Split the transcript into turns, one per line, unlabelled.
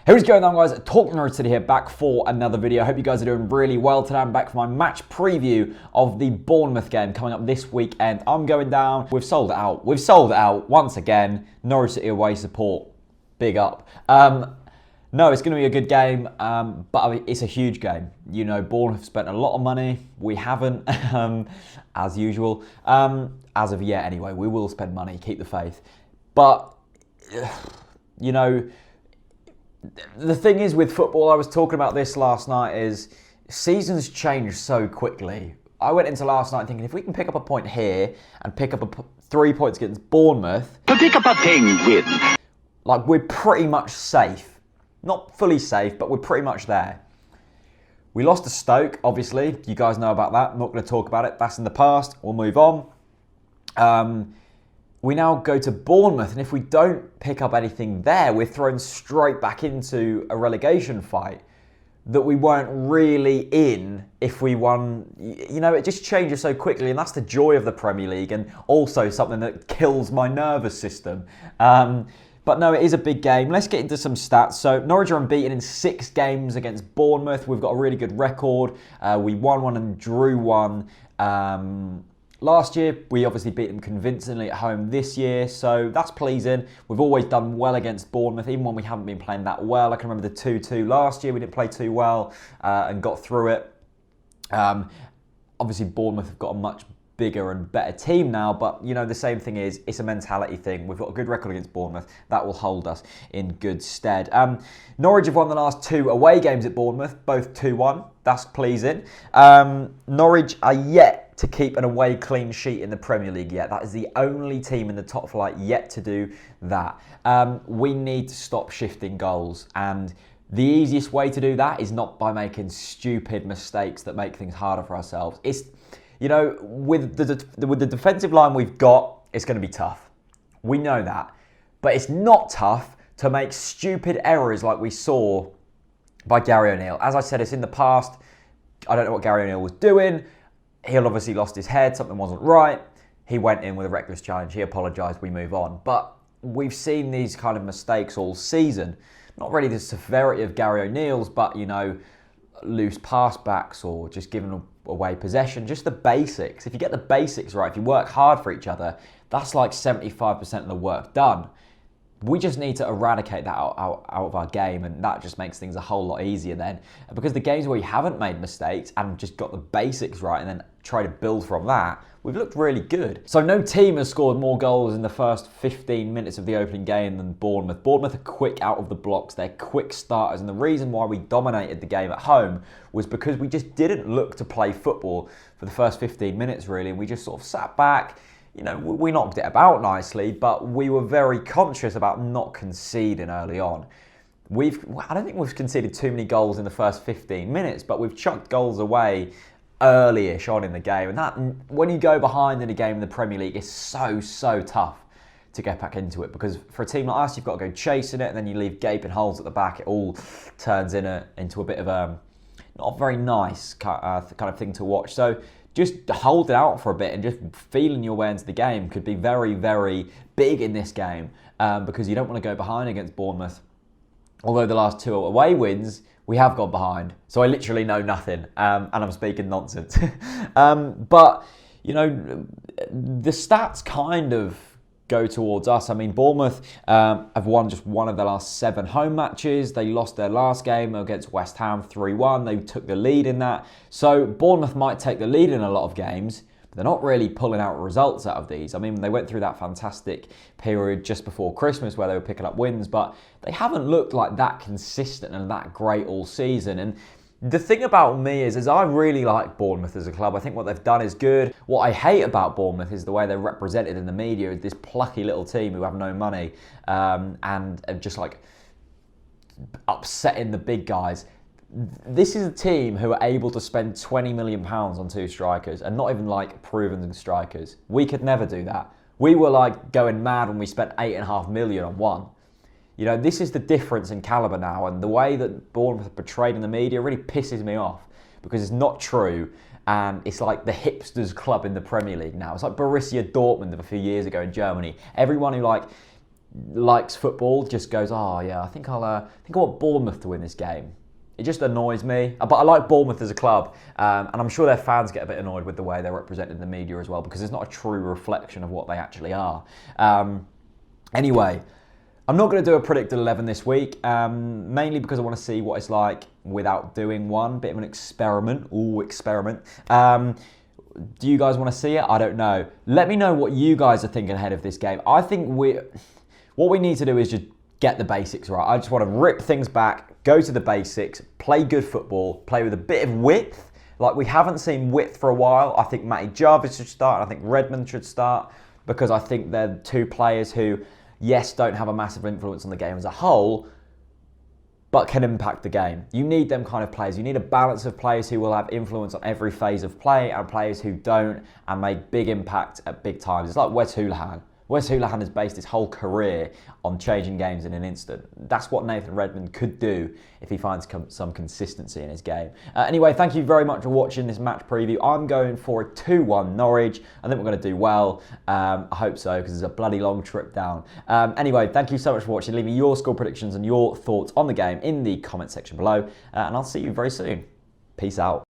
Hey, what's going on, guys? TalkNorwichCity here, back for another video. I hope you guys are doing really well today. I'm back for my match preview of the Bournemouth game coming up this weekend. I'm going down. We've sold it out. We've sold it out once again. Norwich City away support. Big up. No, it's going to be a good game, but it's a huge game. You know, Bournemouth have spent a lot of money. We haven't, as usual. As of yet, anyway. We will spend money. Keep the faith. But, you know, the thing is with football, I was talking about this last night, is seasons change so quickly. I went into last night thinking if we can pick up a point here and pick up 3 points against Bournemouth,
to pick up a penguin,
like we're pretty much safe. Not fully safe, but we're pretty much there. We lost to Stoke, obviously. You guys know about that. I'm not going to talk about it. That's in the past. We'll move on. We now go to Bournemouth, and if we don't pick up anything there, we're thrown straight back into a relegation fight that we weren't really in if we won. You know, it just changes so quickly, and that's the joy of the Premier League, and also something that kills my nervous system. But no, it is a big game. Let's get into some stats. So Norwich are unbeaten in 6 games against Bournemouth. We've got a really good record. We won one and drew one. Last year, we obviously beat them convincingly at home this year, so that's pleasing. We've always done well against Bournemouth, even when we haven't been playing that well. I can remember the 2-2 last year. We didn't play too well and got through it. Obviously, Bournemouth have got a much bigger and better team now, but, you know, the same thing is, it's a mentality thing. We've got a good record against Bournemouth. That will hold us in good stead. Norwich have won the last 2 away games at Bournemouth, both 2-1. That's pleasing. Norwich are yet to keep an away clean sheet in the Premier League yet. That is the only team in the top flight yet to do that. We need to stop shifting goals, and the easiest way to do that is not by making stupid mistakes that make things harder for ourselves. It's, you know, with the defensive line we've got, it's going to be tough. We know that. But it's not tough to make stupid errors like we saw by Gary O'Neill. As I said, it's in the past. I don't know what Gary O'Neill was doing. He obviously lost his head. Something wasn't right. He went in with a reckless challenge. He apologised. We move on. But we've seen these kind of mistakes all season. Not really the severity of Gary O'Neill's, but, you know, loose pass backs or just giving away possession. Just the basics. If you get the basics right, if you work hard for each other, that's like 75% of the work done. We just need to eradicate that out of our game, and that just makes things a whole lot easier then. Because the games where we haven't made mistakes and just got the basics right and then try to build from that, we've looked really good. So no team has scored more goals in the first 15 minutes of the opening game than Bournemouth. Bournemouth are quick out of the blocks. They're quick starters, and the reason why we dominated the game at home was because we just didn't look to play football for the first 15 minutes, really, and we just sort of sat back. You know, we knocked it about nicely, but we were very conscious about not conceding early on. I don't think we've conceded too many goals in the first 15 minutes, but we've chucked goals away early-ish on in the game. And that, when you go behind in a game in the Premier League, it's so tough to get back into it. Because for a team like us, you've got to go chasing it, and then you leave gaping holes at the back. It all turns into a bit of a not very nice kind of thing to watch. So just hold it out for a bit and just feeling your way into the game could be very, very big in this game, because you don't want to go behind against Bournemouth. Although the last 2 away wins, we have gone behind. So I literally know nothing, and I'm speaking nonsense. But, you know, the stats kind of go towards us. I mean, Bournemouth have won just 1 of their last 7 home matches. They lost their last game against West Ham 3-1. They took the lead in that. So Bournemouth might take the lead in a lot of games, but they're not really pulling out results out of these. I mean, they went through that fantastic period just before Christmas where they were picking up wins, but they haven't looked like that consistent and that great all season. And the thing about me is I really like Bournemouth as a club. I think what they've done is good. What I hate about Bournemouth is the way they're represented in the media, this plucky little team who have no money and are just like upsetting the big guys. This is a team who are able to spend £20 million on 2 strikers, and not even like proven strikers. We could never do that. We were like going mad when we spent £8.5 million on one. You know, this is the difference in calibre now, and the way that Bournemouth are portrayed in the media really pisses me off, because it's not true, and it's like the hipsters club in the Premier League now. It's like Borussia Dortmund of a few years ago in Germany. Everyone who like likes football just goes, oh yeah, I think I want Bournemouth to win this game. It just annoys me. But I like Bournemouth as a club, and I'm sure their fans get a bit annoyed with the way they're represented in the media as well, because it's not a true reflection of what they actually are. Anyway, I'm not going to do a predicted 11 this week, mainly because I want to see what it's like without doing one. Bit of an experiment. Ooh, experiment. Do you guys want to see it? I don't know. Let me know what you guys are thinking ahead of this game. I think what we need to do is just get the basics right. I just want to rip things back, go to the basics, play good football, play with a bit of width. Like, we haven't seen width for a while. I think Matty Jarvis should start, and I think Redmond should start, because I think they're two players who, yes, don't have a massive influence on the game as a whole, but can impact the game. You need them kind of players. You need a balance of players who will have influence on every phase of play and players who don't and make big impact at big times. It's like Wes Hoolahan. Wes Hoolahan has based his whole career on changing games in an instant. That's what Nathan Redmond could do if he finds some consistency in his game. Anyway, thank you very much for watching this match preview. I'm going for a 2-1 Norwich. I think we're going to do well. I hope so, because it's a bloody long trip down. Anyway, thank you so much for watching. Leave me your score predictions and your thoughts on the game in the comment section below. And I'll see you very soon. Peace out.